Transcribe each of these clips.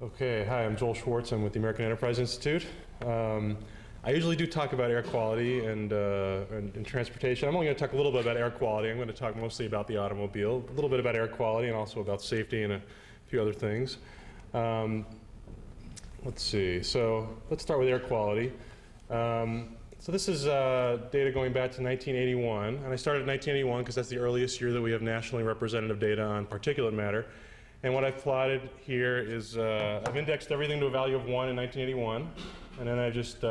Okay, hi, I'm Joel Schwartz. I'm with the American Enterprise Institute. I usually do talk about air quality and transportation. I'm only going to talk a little bit about air quality. I'm going to talk mostly about the automobile, a little bit about air quality and also about safety and a few other things. Let's see, so let's start with air quality. So this is data going back to 1981, and I started in 1981 because that's the earliest year that we have nationally representative data on particulate matter. And what I've plotted here is I've indexed everything to a value of 1 in 1981, and then I just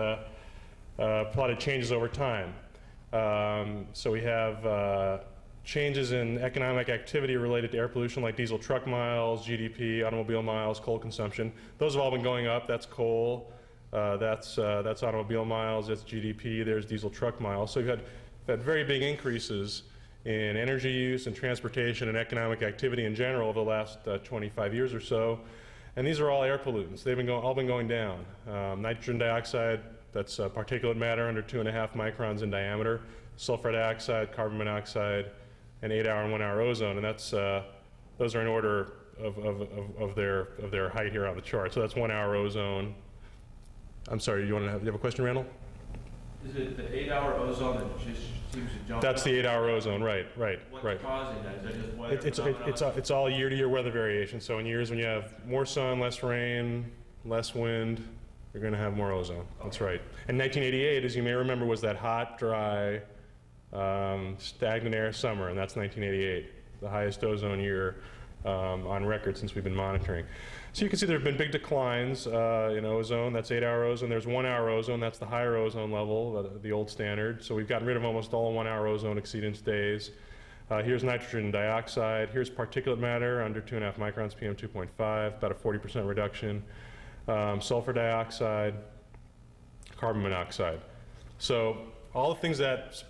plotted changes over time. So we have changes in economic activity related to air pollution, like diesel truck miles, GDP, automobile miles, coal consumption. Those have all been going up. That's coal. That's automobile miles. That's GDP. There's diesel truck miles. So we've had very big increases in energy use and transportation and economic activity in general over the last 25 years or so. And these are all air pollutants. They've all been going down. Nitrogen dioxide, that's particulate matter under 2.5 microns in diameter. Sulfur dioxide, carbon monoxide, and 8-hour and 1-hour ozone. And that's those are in order of their height here on the chart. So that's 1-hour ozone. I'm sorry, you have a question, Randall? Is it the 8-hour ozone that just seems to jump? That's the 8-hour ozone, right. What's causing that? Is that just weather? It's all year-to-year weather variation. So in years when you have more sun, less rain, less wind, you're going to have more ozone. Okay. That's right. And 1988, as you may remember, was that hot, dry, stagnant air summer, and that's 1988, the highest ozone year on record since we've been monitoring. So you can see there have been big declines in ozone. That's 8-hour ozone. There's 1-hour ozone. That's the higher ozone level, the old standard. So we've gotten rid of almost all 1-hour ozone exceedance days. Here's nitrogen dioxide. Here's particulate matter under 2.5 microns, PM 2.5, about a 40% reduction. Sulfur dioxide, carbon monoxide. So all the things that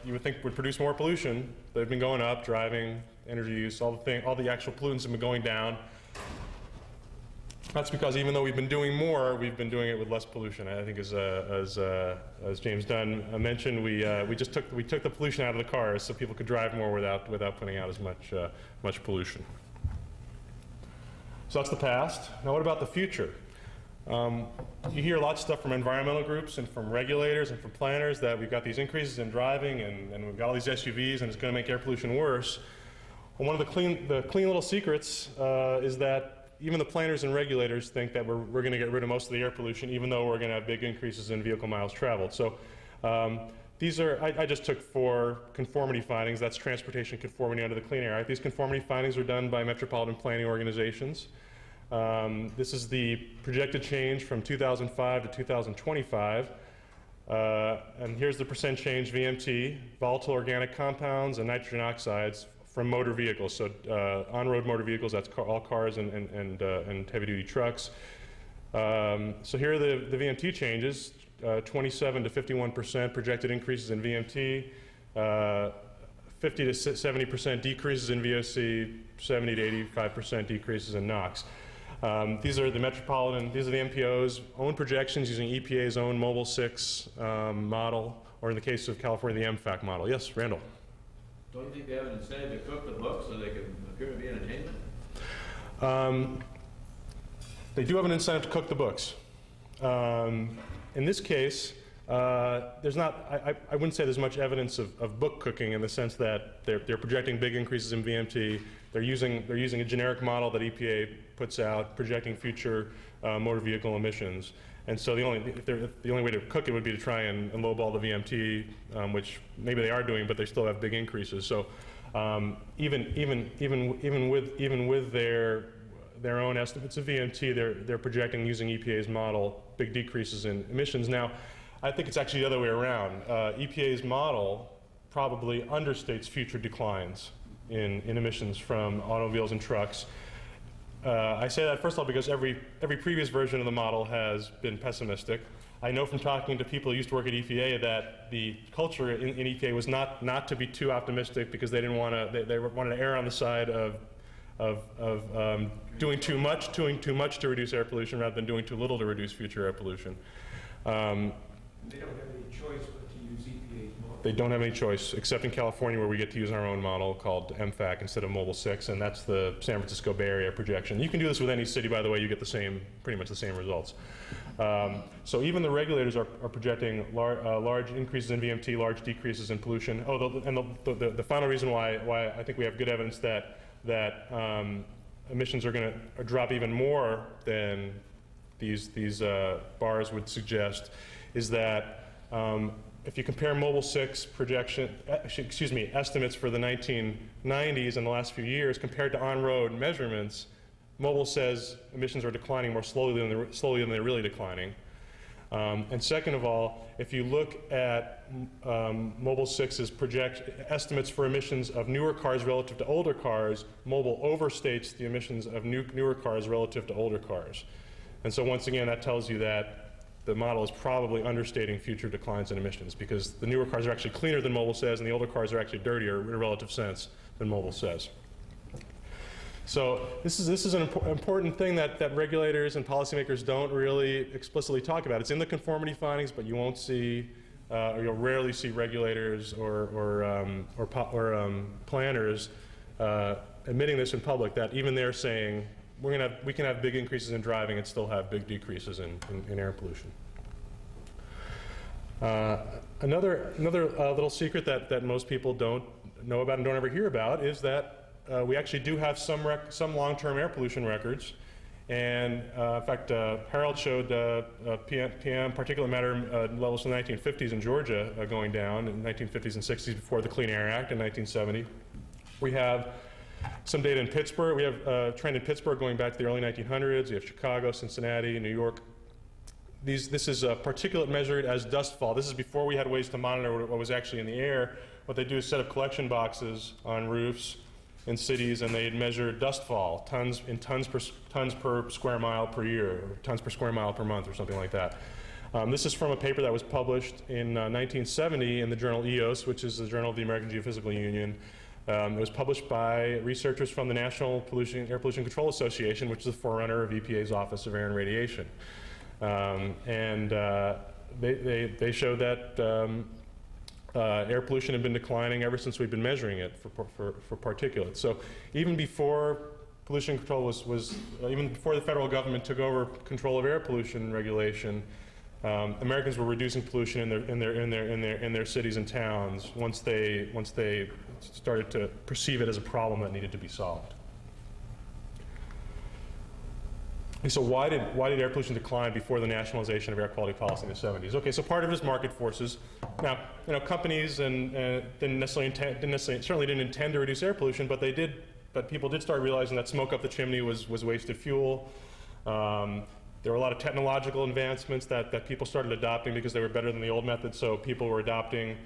you would think would produce more pollution, they've been going up, driving, energy use, all the actual pollutants have been going down. That's because even though we've been doing more, we've been doing it with less pollution. I think as James Dunn mentioned, we took the pollution out of the cars so people could drive more without putting out as much pollution. So that's the past. Now what about the future? You hear lots of stuff from environmental groups and from regulators and from planners that we've got these increases in driving and we've got all these SUVs and it's going to make air pollution worse. Well, one of the clean little secrets is that even the planners and regulators think that we're going to get rid of most of the air pollution, even though we're going to have big increases in vehicle miles traveled. So these are, I just took 4 conformity findings. That's transportation conformity under the Clean Air Act. These conformity findings were done by metropolitan planning organizations. This is the projected change from 2005 to 2025. And here's the percent change VMT, volatile organic compounds, and nitrogen oxides from motor vehicles. So on-road motor vehicles, that's all cars and heavy-duty trucks. So here are the VMT changes, 27 to 51% projected increases in VMT, 50 to 70% decreases in VOC, 70 to 85% decreases in NOx. These are the MPO's own projections using EPA's own Mobile 6 model, or in the case of California, the MFAC model. Yes, Randall? Don't you think they have an incentive to cook the books so they can appear to be entertainment? They do have an incentive to cook the books. In this case, there's not, I wouldn't say there's much evidence of book cooking in the sense that they're projecting big increases in VMT. They're using a generic model that EPA puts out, projecting future motor vehicle emissions. And so the only way to cook it would be to try and lowball the VMT, which maybe they are doing, but they still have big increases. So even with their own estimates of VMT, they're projecting using EPA's model big decreases in emissions. Now, I think it's actually the other way around. EPA's model probably understates future declines in emissions from automobiles and trucks. I say that first of all because every previous version of the model has been pessimistic. I know from talking to people who used to work at EPA that the culture in EPA was not to be too optimistic because they didn't want to. They wanted to err on the side of doing too much to reduce air pollution rather than doing too little to reduce future air pollution. They don't have any choice but to use EPA's model. They don't have any choice, except in California, where we get to use our own model called MFAC instead of Mobile 6, and that's the San Francisco Bay Area projection. You can do this with any city, by the way. You get the same, pretty much the same results. So even the regulators are projecting large increases in VMT, large decreases in pollution. Oh, and the final reason why I think we have good evidence that emissions are going to drop even more than these bars would suggest is that if you compare Mobile 6 estimates for the 1990s and the last few years compared to on-road measurements, Mobile says emissions are declining more slowly than they're really declining. And second of all, if you look at Mobile 6's estimates for emissions of newer cars relative to older cars, Mobile overstates the emissions of newer cars relative to older cars. And so once again, that tells you that the model is probably understating future declines in emissions, because the newer cars are actually cleaner than Mobile says, and the older cars are actually dirtier in a relative sense than Mobile says. So this is an important thing that regulators and policymakers don't really explicitly talk about. It's in the conformity findings, but you won't see, or you'll rarely see regulators or planners admitting this in public, that even they're saying we can have big increases in driving and still have big decreases in air pollution. Another little secret that most people don't know about and don't ever hear about is that we actually do have some long-term air pollution records. And in fact, Harold showed PM, particulate matter levels in the 1950s in Georgia going down in the 1950s and 60s before the Clean Air Act in 1970. We have some data in Pittsburgh. We have a trend in Pittsburgh going back to the early 1900s. We have Chicago, Cincinnati, New York. This is particulate measured as dust fall. This is before we had ways to monitor what was actually in the air. What they do is set up collection boxes on roofs in cities, and they'd measure dust fall, tons per square mile per year, or tons per square mile per month, or something like that. This is from a paper that was published in 1970 in the journal EOS, which is the Journal of the American Geophysical Union. It was published by researchers from the National Air Pollution Control Association, which is the forerunner of EPA's Office of Air and Radiation. They showed that air pollution had been declining ever since we've been measuring it for particulates. So even before pollution control even before the federal government took over control of air pollution regulation, Americans were reducing pollution in their cities and towns once they started to perceive it as a problem that needed to be solved. And so why did air pollution decline before the nationalization of air quality policy in the 70s? Okay, so part of it is market forces. Now, companies certainly didn't intend to reduce air pollution, but people did start realizing that smoke up the chimney was wasted fuel. There were a lot of technological advancements that people started adopting because they were better than the old methods. So people were adopting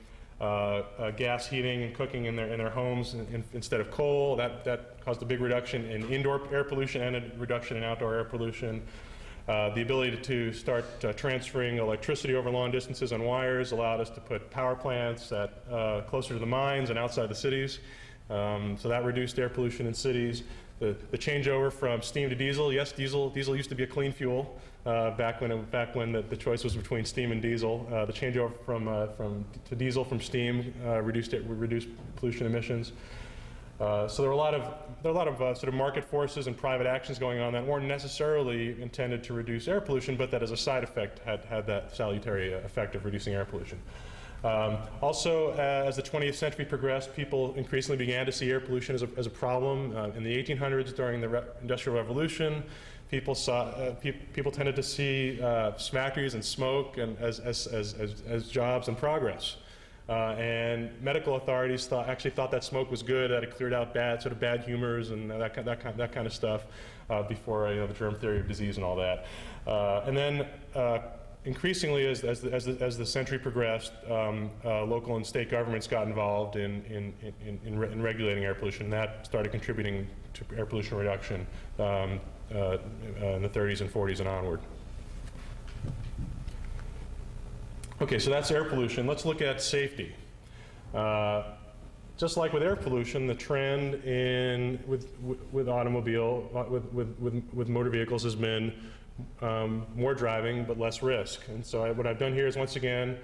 gas heating and cooking in their homes instead of coal. That caused a big reduction in indoor air pollution and a reduction in outdoor air pollution. The ability to start transferring electricity over long distances on wires allowed us to put power plants closer to the mines and outside the cities. So that reduced air pollution in cities. The changeover from steam to diesel. Yes, diesel used to be a clean fuel back when the choice was between steam and diesel. The changeover to diesel from steam reduced pollution emissions. So there were a lot of sort of market forces and private actions going on that weren't necessarily intended to reduce air pollution, but that as a side effect had that salutary effect of reducing air pollution. Also, as the 20th century progressed, people increasingly began to see air pollution as a problem. In the 1800s, during the Industrial Revolution, people tended to see factories and smoke as jobs and progress. And medical authorities actually thought that smoke was good, that it cleared out bad humors and that kind of stuff before the germ theory of disease and all that. And then increasingly, as the century progressed, local and state governments got involved in regulating air pollution. And that started contributing to air pollution reduction in the 30s and 40s and onward. Okay, so that's air pollution. Let's look at safety. Just like with air pollution, the trend with motor vehicles has been more driving but less risk. And so what I've done here is once again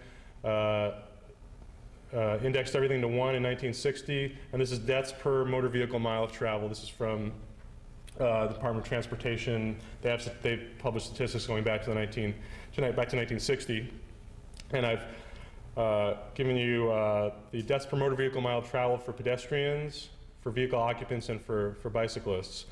indexed everything to 1 in 1960, and this is deaths per motor vehicle mile of travel. This is from the Department of Transportation. They published statistics going back to back to 1960, and I've given you the deaths per motor vehicle mile of travel for pedestrians, for vehicle occupants, and for bicyclists.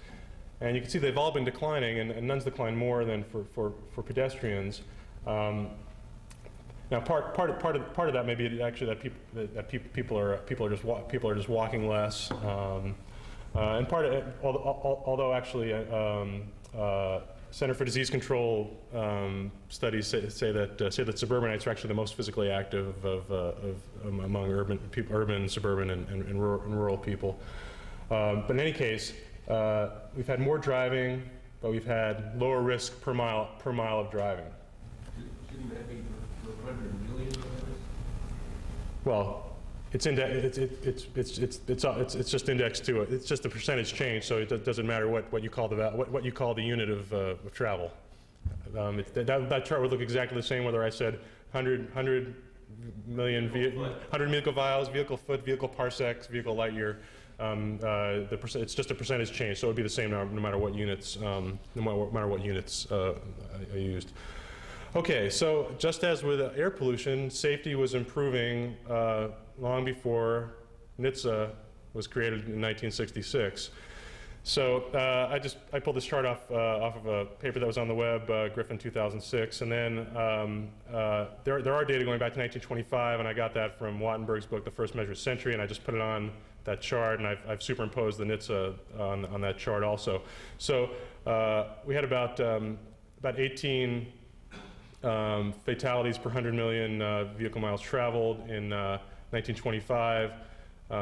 And you can see they've all been declining, and none's declined more than for pedestrians. Now, part of that may be actually that people are just walking less, and part of it, although actually Center for Disease Control studies say that suburbanites are actually the most physically active among urban, suburban, and rural people. But in any case, we've had more driving, but we've had lower risk per mile of driving. Shouldn't that be for 100 million drivers? Well, it's just indexed to it. It's just a percentage change, so it doesn't matter what you call the unit of travel. That chart would look exactly the same whether I said 100 million vehicle miles, vehicle foot, vehicle parsecs, vehicle light year. It's just a percentage change, so it would be the same no matter what units are used. Okay, so just as with air pollution, safety was improving long before NHTSA was created in 1966. So I pulled this chart off of a paper that was on the web, Griffin 2006, and then there are data going back to 1925, and I got that from Wattenberg's book, The First Measured Century, and I just put it on that chart, and I've superimposed the NHTSA on that chart also. So we had about 18 fatalities per 100 million vehicle miles traveled in 1925. There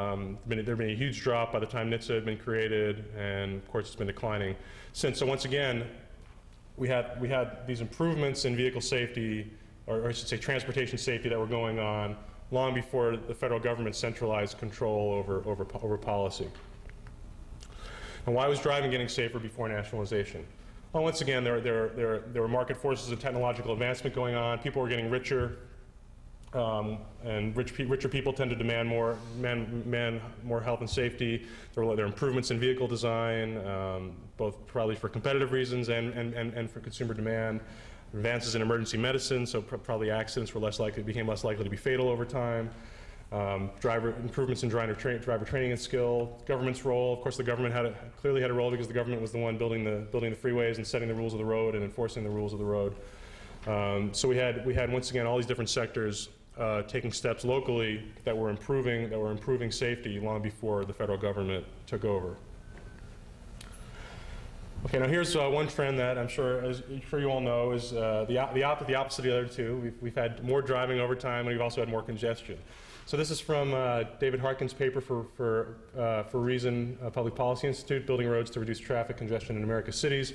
had been a huge drop by the time NHTSA had been created, and of course it's been declining since. So once again, we had these improvements in vehicle safety, or I should say transportation safety, that were going on long before the federal government centralized control over policy. And why was driving getting safer before nationalization? Well, once again, there were market forces of technological advancement going on. People were getting richer, and richer people tend to demand more health and safety. There were improvements in vehicle design, both probably for competitive reasons and for consumer demand. Advances in emergency medicine, so probably accidents became less likely to be fatal over time. Improvements in driver training and skill. Government's role, of course, the government clearly had a role because the government was the one building the freeways and setting the rules of the road and enforcing the rules of the road. So we had once again all these different sectors taking steps locally that were improving safety long before the federal government took over. Okay, now here's one trend that I'm sure you all know is the opposite of the other two. We've had more driving over time, and we've also had more congestion. So this is from David Harkin's paper for Reason Public Policy Institute, Building Roads to Reduce Traffic Congestion in America's Cities.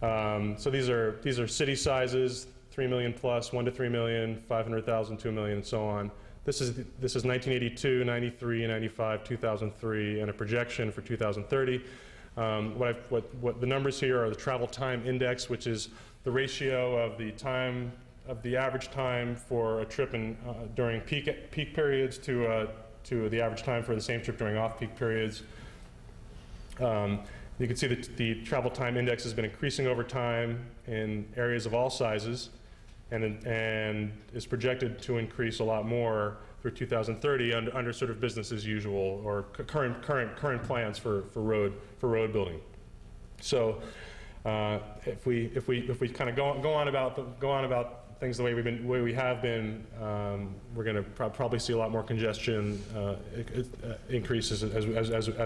So these are city sizes, 3 million plus, 1 to 3 million, 500,000, 2 million, and so on. This is 1982, 93, 95, 2003, and a projection for 2030. What the numbers here are the travel time index, which is the ratio of the average time for a trip during peak periods to the average time for the same trip during off-peak periods. You can see that the travel time index has been increasing over time in areas of all sizes, and is projected to increase a lot more through 2030 under sort of business as usual or current plans for road building. So if we kind of go on about things the way we have been, we're going to probably see a lot more congestion increases as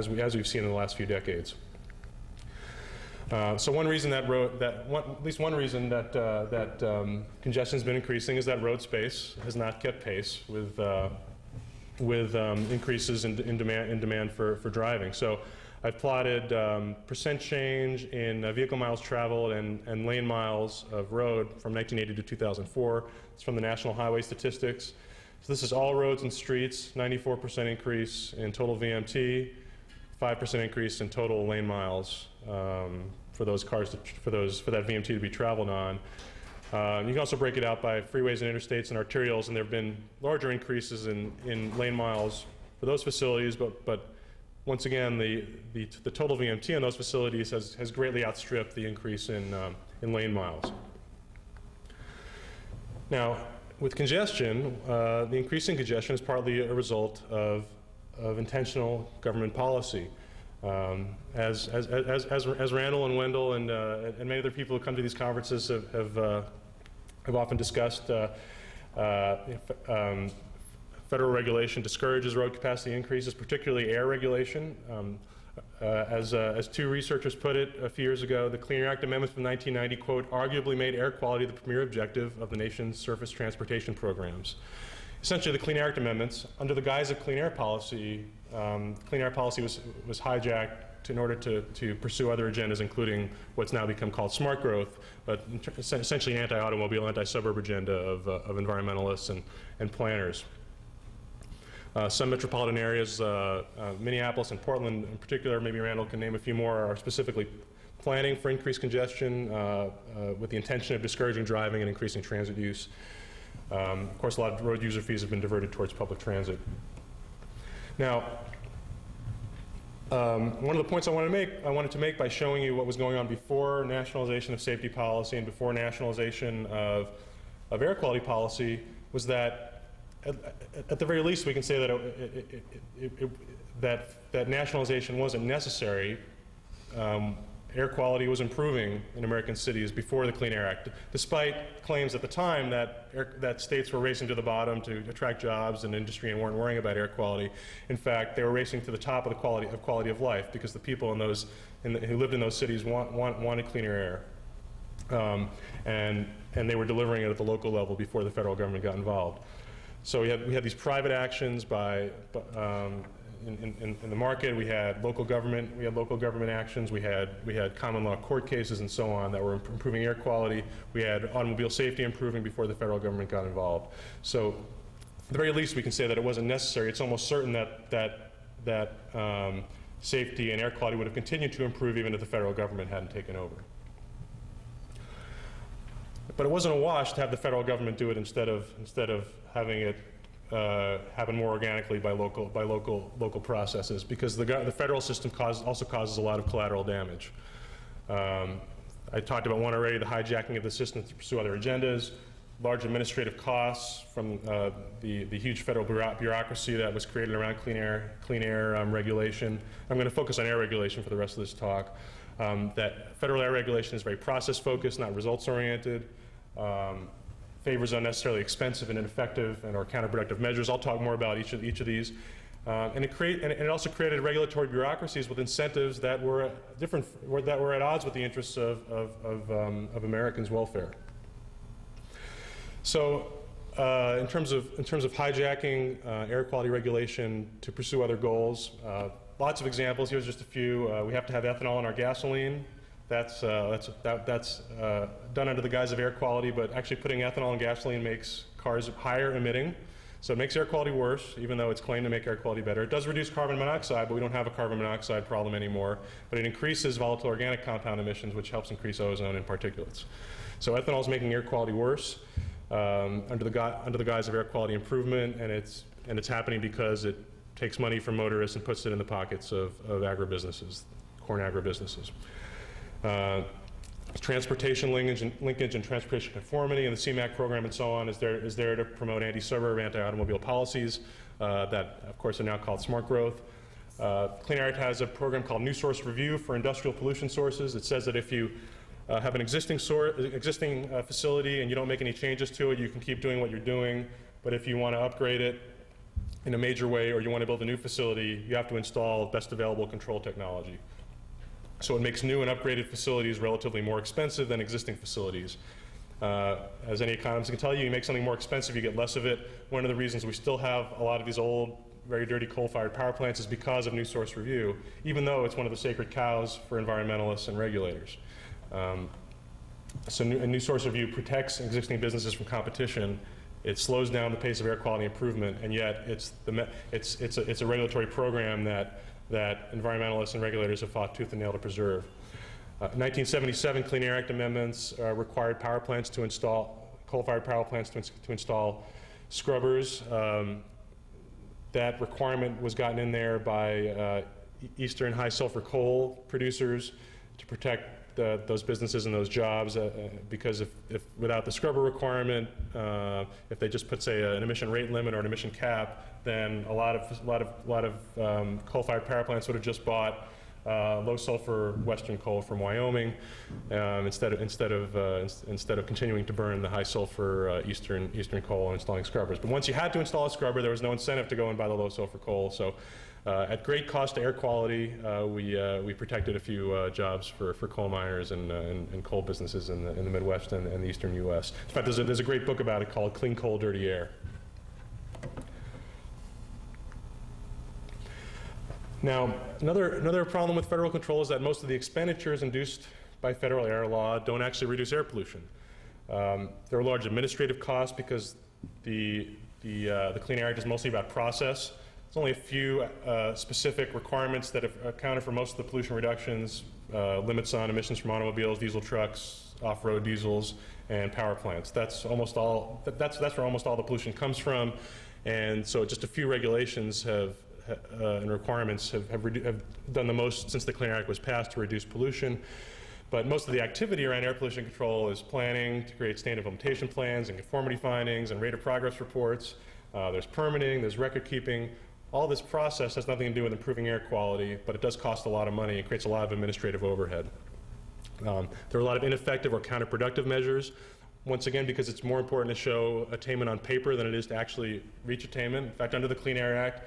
we've seen in the last few decades. So one reason at least one reason that congestion's been increasing is that road space has not kept pace with increases in demand for driving. So I've plotted percent change in vehicle miles traveled and lane miles of road from 1980 to 2004. It's from the National Highway Statistics. So this is all roads and streets, 94% increase in total VMT, 5% increase in total lane miles for those cars for that VMT to be traveled on. You can also break it out by freeways and interstates and arterials, and there have been larger increases in lane miles for those facilities, but once again, the total VMT on those facilities has greatly outstripped the increase in lane miles. Now, with congestion, the increase in congestion is partly a result of intentional government policy. As Randall and Wendell and many other people who come to these conferences have often discussed, federal regulation discourages road capacity increases, particularly air regulation. As two researchers put it a few years ago, the Clean Air Act amendments from 1990, quote, arguably made air quality the premier objective of the nation's surface transportation programs. Essentially, the Clean Air Act amendments, under the guise of clean air policy was hijacked in order to pursue other agendas, including what's now become called smart growth, but essentially an anti-automobile, anti-suburb agenda of environmentalists and planners. Some metropolitan areas, Minneapolis and Portland in particular, maybe Randall can name a few more, are specifically planning for increased congestion with the intention of discouraging driving and increasing transit use. Of course, a lot of road user fees have been diverted towards public transit. Now, one of the points I wanted to make by showing you what was going on before nationalization of safety policy and before nationalization of air quality policy was that at the very least we can say that that nationalization wasn't necessary. Air quality was improving in American cities before the Clean Air Act, despite claims at the time that states were racing to the bottom to attract jobs and industry and weren't worrying about air quality. In fact, they were racing to the top of the quality of life because the people who lived in those cities wanted cleaner air, and they were delivering it at the local level before the federal government got involved. So we had these private actions in the market. We had local government actions. We had common law court cases and so on that were improving air quality. We had automobile safety improving before the federal government got involved. So at the very least, we can say that it wasn't necessary. It's almost certain that safety and air quality would have continued to improve even if the federal government hadn't taken over. But it wasn't a wash to have the federal government do it instead of having it happen more organically by local processes, because the federal system also causes a lot of collateral damage. I talked about one already, the hijacking of the system to pursue other agendas, large administrative costs from the huge federal bureaucracy that was created around clean air regulation. I'm going to focus on air regulation for the rest of this talk. That federal air regulation is very process-focused, not results-oriented. Favors unnecessarily expensive and ineffective or counterproductive measures. I'll talk more about each of these. And it also created regulatory bureaucracies with incentives that were at odds with the interests of Americans' welfare. So, in terms of hijacking air quality regulation to pursue other goals, lots of examples. Here's just a few. We have to have ethanol in our gasoline. That's done under the guise of air quality, but actually putting ethanol in gasoline makes cars higher emitting. So it makes air quality worse, even though it's claimed to make air quality better. It does reduce carbon monoxide, but we don't have a carbon monoxide problem anymore. But it increases volatile organic compound emissions, which helps increase ozone and particulates. So ethanol is making air quality worse under the guise of air quality improvement, and it's happening because it takes money from motorists and puts it in the pockets of agribusinesses, corn agribusinesses. Transportation linkage and transportation conformity and the CMAQ program and so on is there to promote anti-suburb, anti-automobile policies that, of course, are now called smart growth. Clean Air Act has a program called New Source Review for industrial pollution sources. It says that if you have an existing facility and you don't make any changes to it, you can keep doing what you're doing. But if you want to upgrade it in a major way or you want to build a new facility, you have to install best available control technology. So it makes new and upgraded facilities relatively more expensive than existing facilities. As any economist can tell you, you make something more expensive, you get less of it. One of the reasons we still have a lot of these old, very dirty coal-fired power plants is because of New Source Review, even though it's one of the sacred cows for environmentalists and regulators. So New Source Review protects existing businesses from competition. It slows down the pace of air quality improvement, and yet it's a regulatory program that environmentalists and regulators have fought tooth and nail to preserve. 1977 Clean Air Act amendments required power plants to install, coal-fired power plants to install scrubbers. That requirement was gotten in there by Eastern high sulfur coal producers to protect those businesses and those jobs, because if without the scrubber requirement, if they just put, say, an emission rate limit or an emission cap, then a lot of coal-fired power plants would have just bought low sulfur western coal from Wyoming, instead of continuing to burn the high sulfur eastern coal and installing scrubbers. But once you had to install a scrubber, there was no incentive to go and buy the low sulfur coal. So at great cost to air quality, we protected a few jobs for coal miners and coal businesses in the Midwest and the eastern U.S. In fact, there's a great book about it called Clean Coal, Dirty Air. Now, another problem with federal control is that most of the expenditures induced by federal air law don't actually reduce air pollution. There are large administrative costs because the Clean Air Act is mostly about process. There's only a few specific requirements that have accounted for most of the pollution reductions, limits on emissions from automobiles, diesel trucks, off-road diesels, and power plants. That's almost all. That's where almost all the pollution comes from, and so just a few regulations and requirements have done the most since the Clean Air Act was passed to reduce pollution. But most of the activity around air pollution control is planning to create standard implementation plans and conformity findings and rate of progress reports. There's permitting, there's record keeping. All this process has nothing to do with improving air quality, but it does cost a lot of money and creates a lot of administrative overhead. There are a lot of ineffective or counterproductive measures. Once again, because it's more important to show attainment on paper than it is to actually reach attainment. In fact, under the Clean Air Act,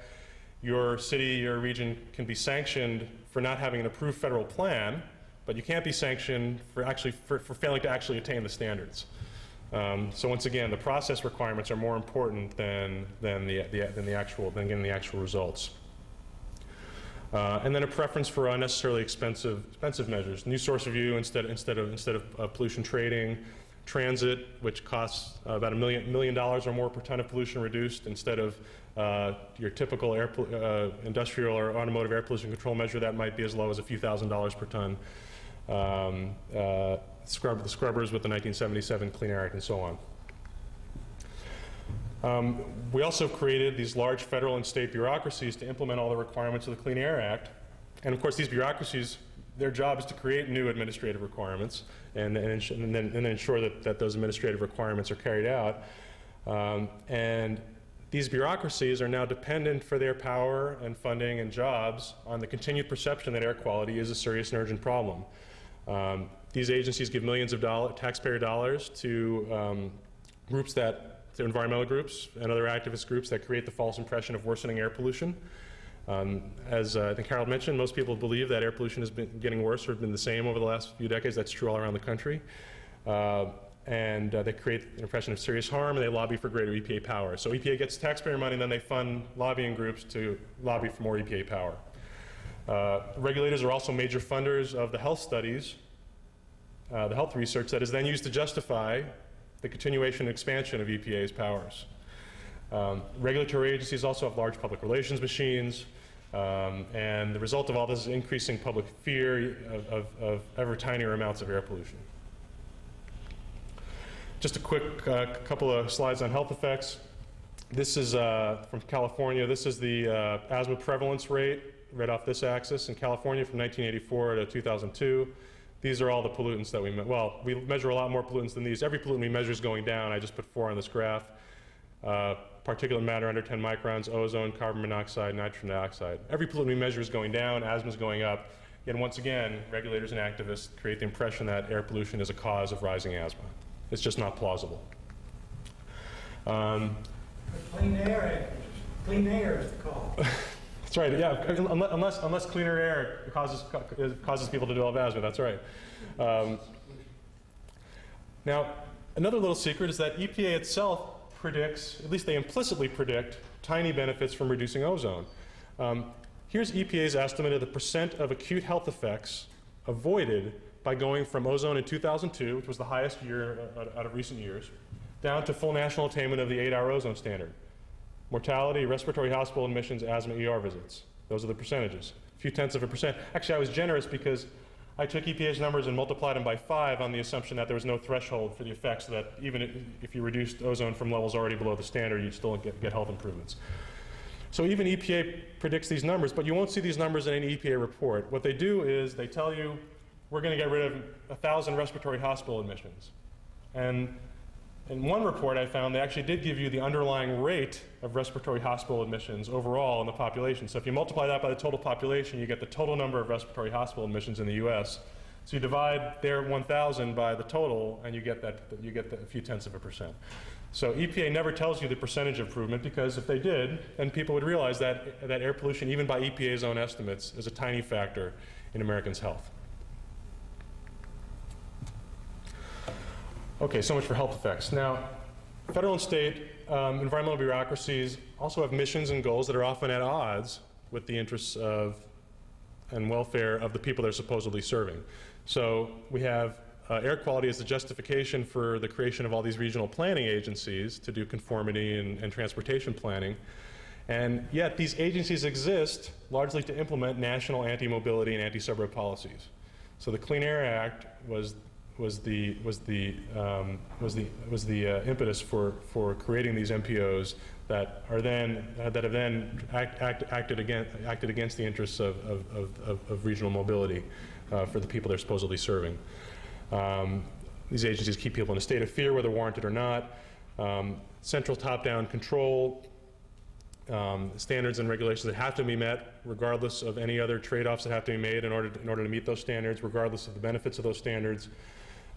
your city, your region can be sanctioned for not having an approved federal plan, but you can't be sanctioned for failing to actually attain the standards. So once again, the process requirements are more important than getting the actual results. And then a preference for unnecessarily expensive measures. New source review instead of pollution trading. Transit, which costs about $1 million or more per ton of pollution reduced, instead of your typical industrial or automotive air pollution control measure that might be as low as a few $1,000s per ton. The scrubbers with the 1977 Clean Air Act and so on. We also created these large federal and state bureaucracies to implement all the requirements of the Clean Air Act. And of course, these bureaucracies, their job is to create new administrative requirements and then ensure that those administrative requirements are carried out. And these bureaucracies are now dependent for their power and funding and jobs on the continued perception that air quality is a serious and urgent problem. These agencies give millions of taxpayer dollars to to environmental groups and other activist groups that create the false impression of worsening air pollution. As I think Harold mentioned, most people believe that air pollution has been getting worse or been the same over the last few decades. That's true all around the country. And they create an impression of serious harm, and they lobby for greater EPA power. So EPA gets taxpayer money, and then they fund lobbying groups to lobby for more EPA power. Regulators are also major funders of the health studies, the health research that is then used to justify the continuation and expansion of EPA's powers. Regulatory agencies also have large public relations machines, and the result of all this is increasing public fear of ever tinier amounts of air pollution. Just a quick couple of slides on health effects. This is from California. This is the asthma prevalence rate right off this axis in California from 1984 to 2002. These are all the pollutants that we measure a lot more pollutants than these. Every pollutant we measure is going down. I just put 4 on this graph. Particulate matter under 10 microns, ozone, carbon monoxide, nitrogen dioxide. Every pollutant we measure is going down, asthma is going up. Yet once again, regulators and activists create the impression that air pollution is a cause of rising asthma. It's just not plausible. Clean air is the cause. That's right, yeah, unless cleaner air causes people to develop asthma, that's right. Now, another little secret is that EPA itself predicts, at least they implicitly predict, tiny benefits from reducing ozone. Here's EPA's estimate of the percent of acute health effects avoided by going from ozone in 2002, which was the highest year out of recent years, down to full national attainment of the 8-hour ozone standard. Mortality, respiratory hospital admissions, asthma ER visits. Those are the percentages. A few tenths of a percent. Actually, I was generous because I took EPA's numbers and multiplied them by 5 on the assumption that there was no threshold for the effects, so that even if you reduced ozone from levels already below the standard, you'd still get health improvements. So even EPA predicts these numbers, but you won't see these numbers in any EPA report. What they do is they tell you, we're going to get rid of 1,000 respiratory hospital admissions. And in one report I found, they actually did give you the underlying rate of respiratory hospital admissions overall in the population. So if you multiply that by the total population, you get the total number of respiratory hospital admissions in the US. So you divide their 1,000 by the total, and you get a few tenths of a percent. So EPA never tells you the percentage improvement, because if they did, then people would realize that air pollution, even by EPA's own estimates, is a tiny factor in Americans' health. Okay, so much for health effects. Now, federal and state environmental bureaucracies also have missions and goals that are often at odds with the interests of and welfare of the people they're supposedly serving. So we have air quality as the justification for the creation of all these regional planning agencies to do conformity and transportation planning. And yet these agencies exist largely to implement national anti-mobility and anti-suburb policies. So the Clean Air Act was the impetus for creating these MPOs that have then acted against the interests of regional mobility for the people they're supposedly serving. These agencies keep people in a state of fear, whether warranted or not. Central top-down control, standards and regulations that have to be met regardless of any other trade-offs that have to be made in order to meet those standards, regardless of the benefits of those standards.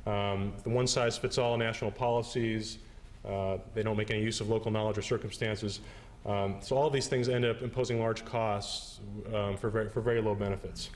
The one-size-fits-all national policies, they don't make any use of local knowledge or circumstances. So all of these things end up imposing large costs for very low benefits.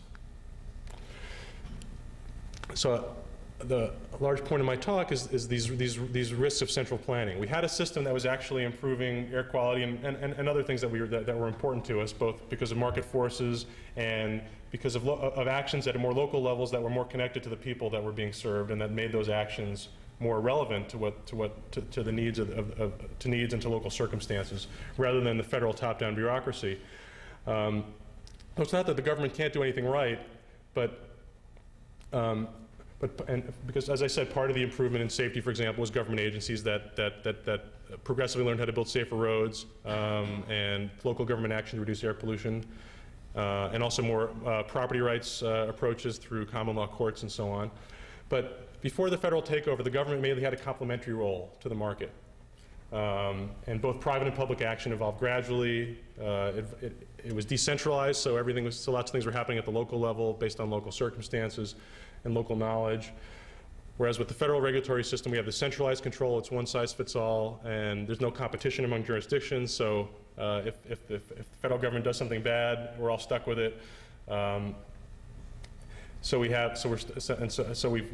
So the large point of my talk is these risks of central planning. We had a system that was actually improving air quality and other things that were important to us, both because of market forces and because of actions at more local levels that were more connected to the people that were being served, and that made those actions more relevant to the needs to needs and to local circumstances, rather than the federal top-down bureaucracy. It's not that the government can't do anything right, but because, as I said, part of the improvement in safety, for example, was government agencies that progressively learned how to build safer roads, and local government action to reduce air pollution, and also more property rights approaches through common law courts and so on. But before the federal takeover, the government mainly had a complementary role to the market. And both private and public action evolved gradually. It was decentralized, so lots of things were happening at the local level based on local circumstances and local knowledge. Whereas with the federal regulatory system, we have the centralized control. It's one size fits all, and there's no competition among jurisdictions. So if the federal government does something bad, we're all stuck with it. So we've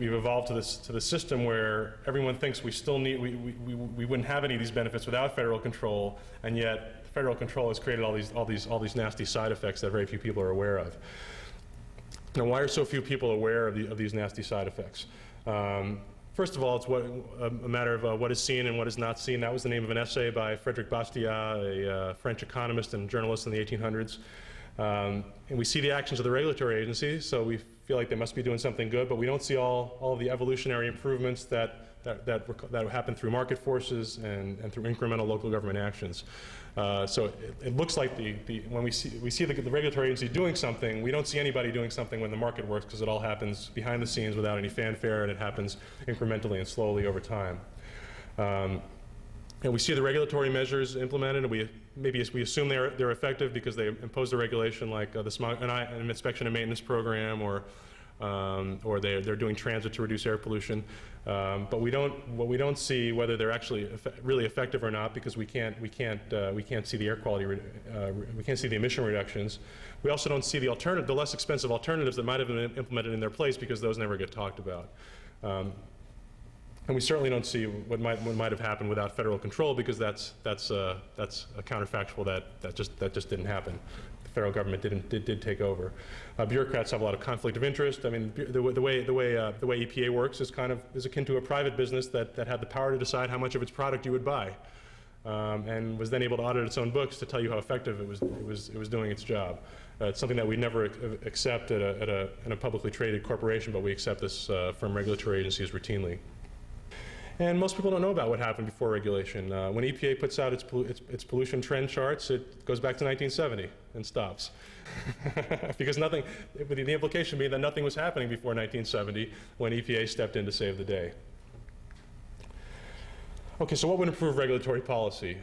evolved to this system where everyone thinks we wouldn't have any of these benefits without federal control, and yet federal control has created all these nasty side effects that very few people are aware of. Now, why are so few people aware of these nasty side effects? First of all, it's a matter of what is seen and what is not seen. That was the name of an essay by Frédéric Bastiat, a French economist and journalist in the 1800s. And we see the actions of the regulatory agencies, so we feel like they must be doing something good, but we don't see all of the evolutionary improvements that happen through market forces and through incremental local government actions. So it looks like when we see the regulatory agency doing something, we don't see anybody doing something when the market works, because it all happens behind the scenes without any fanfare, and it happens incrementally and slowly over time. And we see the regulatory measures implemented, and we assume they're effective because they impose the regulation, like the smog and inspection and maintenance program, or they're doing transit to reduce air pollution. But we don't see whether they're actually really effective or not, because we can't see the air quality, we can't see the emission reductions. We also don't see the less expensive alternatives that might have been implemented in their place, because those never get talked about. And we certainly don't see what might have happened without federal control, because that's a counterfactual that just didn't happen. The federal government did take over. Bureaucrats have a lot of conflict of interest. I mean, the way EPA works is akin to a private business that had the power to decide how much of its product you would buy. and was then able to audit its own books to tell you how effective it was doing its job. It's something that we never accept in a publicly traded corporation, but we accept this from regulatory agencies routinely. And most people don't know about what happened before regulation. When EPA puts out its pollution trend charts, it goes back to 1970 and stops. Because nothing, with the implication being that nothing was happening before 1970 when EPA stepped in to save the day. Okay, so what would improve regulatory policy?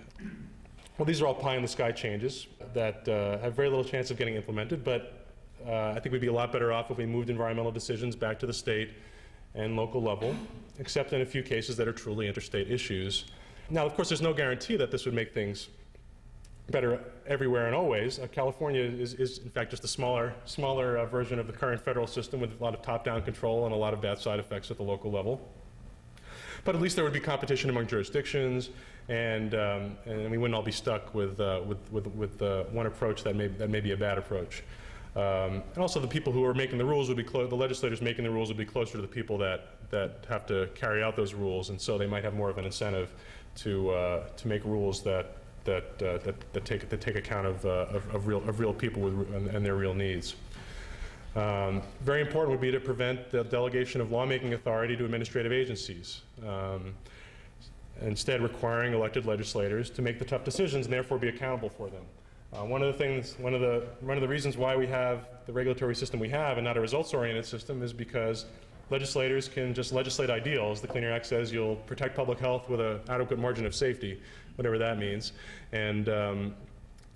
Well, these are all pie-in-the-sky changes that have very little chance of getting implemented, but I think we'd be a lot better off if we moved environmental decisions back to the state and local level, except in a few cases that are truly interstate issues. Now, of course, there's no guarantee that this would make things better everywhere and always. California is in fact, just a smaller version of the current federal system with a lot of top-down control and a lot of bad side effects at the local level. But at least there would be competition among jurisdictions, and we wouldn't all be stuck with one approach that may be a bad approach. And also the people who are making the rules would be the legislators making the rules would be closer to the people that have to carry out those rules, and so they might have more of an incentive to make rules that take account of real people and their real needs. Very important would be to prevent the delegation of lawmaking authority to administrative agencies. Instead, requiring elected legislators to make the tough decisions and therefore be accountable for them. One of the reasons why we have the regulatory system we have and not a results-oriented system is because legislators can just legislate ideals. The Clean Air Act says you'll protect public health with an adequate margin of safety, whatever that means, and then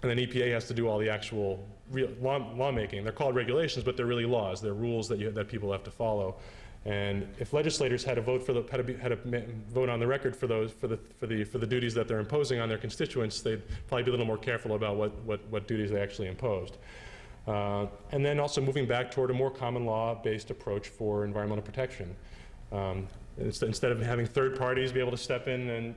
EPA has to do all the actual real lawmaking. They're called regulations, but they're really laws. They're rules that people have to follow. And if legislators had to vote vote on the record for the duties that they're imposing on their constituents, they'd probably be a little more careful about what duties they actually imposed. And then also moving back toward a more common law-based approach for environmental protection. Instead of having third parties be able to step in and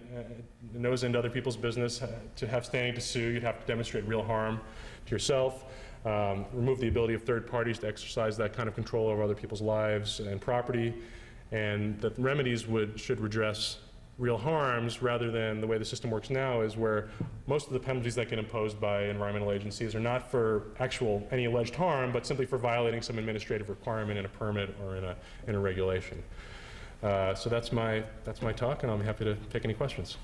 nose into other people's business to have standing to sue, you'd have to demonstrate real harm to yourself. Remove the ability of third parties to exercise that kind of control over other people's lives and property, and that the remedies should redress real harms rather than the way the system works now is where most of the penalties that get imposed by environmental agencies are not for any alleged harm, but simply for violating some administrative requirement in a permit or in a regulation. So that's my talk, and I'll be happy to take any questions.